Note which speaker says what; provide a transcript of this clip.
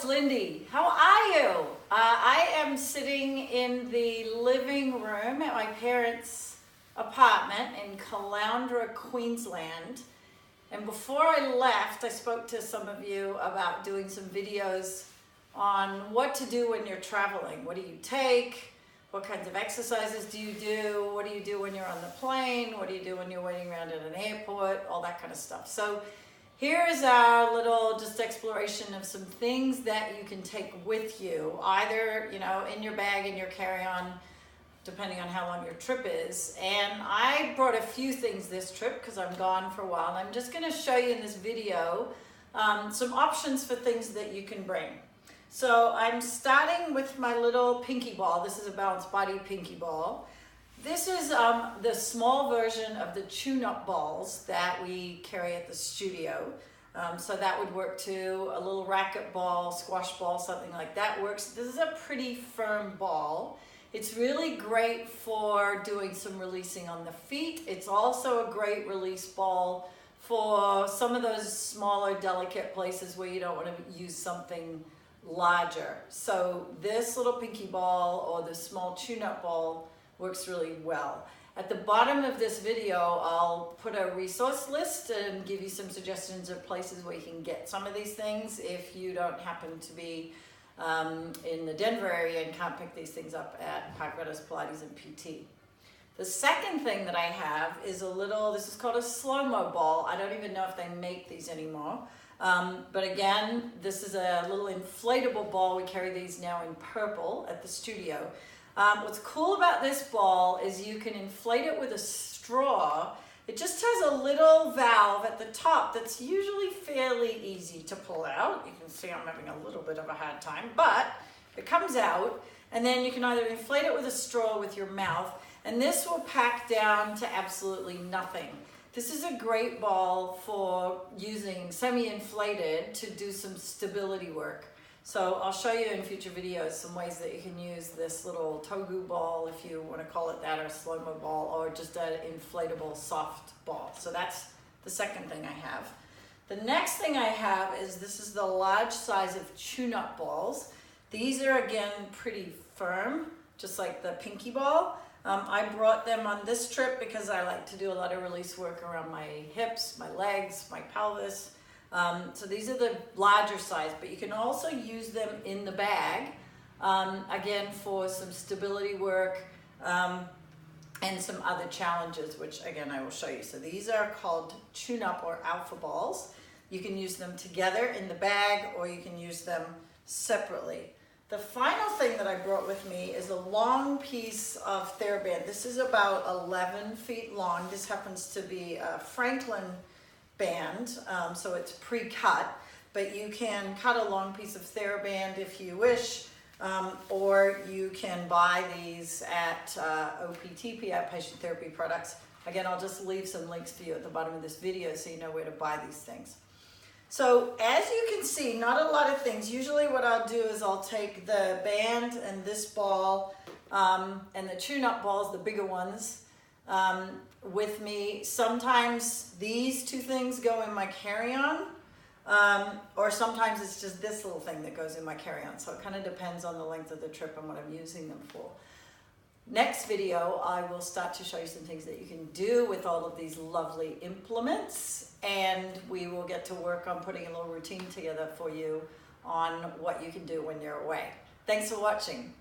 Speaker 1: it's Lindy. How are you? I am sitting in the living room at my parents' apartment in Caloundra, Queensland. And before I left, I spoke to some of you about doing some videos on what to do when you're traveling. What do you take? What kinds of exercises do you do? What do you do when you're on the plane? What do you do when you're waiting around at an airport? All that kind of stuff. So here is our little just exploration of some things that you can take with you, either, in your bag, in your carry-on, depending on how long your trip is. And I brought a few things this trip because I'm gone for a while. And I'm just going to show you in this video some options for things that you can bring. So I'm starting with my little pinky ball. This is a balanced body pinky ball. This is the small version of the tune-up balls that we carry at the studio. So that would work too. A little racket ball, squash ball, something like that works. This is a pretty firm ball. It's really great for doing some releasing on the feet. It's also a great release ball for some of those smaller, delicate places where you don't want to use something larger. So this little pinky ball or the small tune-up ball works really well. At the bottom of this video, I'll put a resource list and give you some suggestions of places where you can get some of these things if you don't happen to be in the Denver area and can't pick these things up at Park Meadows, Pilates, and PT. The second thing that I have is this is called a slow-mo ball. I don't even know if they make these anymore. But again, this is a little inflatable ball. We carry these now in purple at the studio. What's cool about this ball is you can inflate it with a straw. It just has a little valve at the top that's usually fairly easy to pull out. You can see I'm having a little bit of a hard time, but it comes out, and then you can either inflate it with a straw with your mouth, and this will pack down to absolutely nothing. This is a great ball for using semi-inflated to do some stability work. So I'll show you in future videos some ways that you can use this little togu ball, if you want to call it that, or slow-mo ball, or just an inflatable soft ball. So that's the second thing I have. The next thing I have is this is the large size of tune-up balls. These are, again, pretty firm, just like the pinky ball. I brought them on this trip because I like to do a lot of release work around my hips, my legs, my pelvis. So these are the larger size, but you can also use them in the bag, again, for some stability work and some other challenges, which again, I will show you. So these are called tune-up or alpha balls. You can use them together in the bag, or you can use them separately. The final thing that I brought with me is a long piece of TheraBand. This is about 11 feet long. This happens to be a Franklin band, so it's pre-cut, but you can cut a long piece of TheraBand if you wish, or you can buy these at OPTP, Outpatient Therapy Products. Again, I'll just leave some links for you at the bottom of this video so you know where to buy these things. So as you can see, not a lot of things. Usually what I'll do is I'll take the band and this ball and the tune-up balls, the bigger ones, with me. Sometimes these two things go in my carry-on, or sometimes it's just this little thing that goes in my carry-on. So it kind of depends on the length of the trip and what I'm using them for. Next video, I will start to show you some things that you can do with all of these lovely implements, and we will get to work on putting a little routine together for you on what you can do when you're away. Thanks for watching.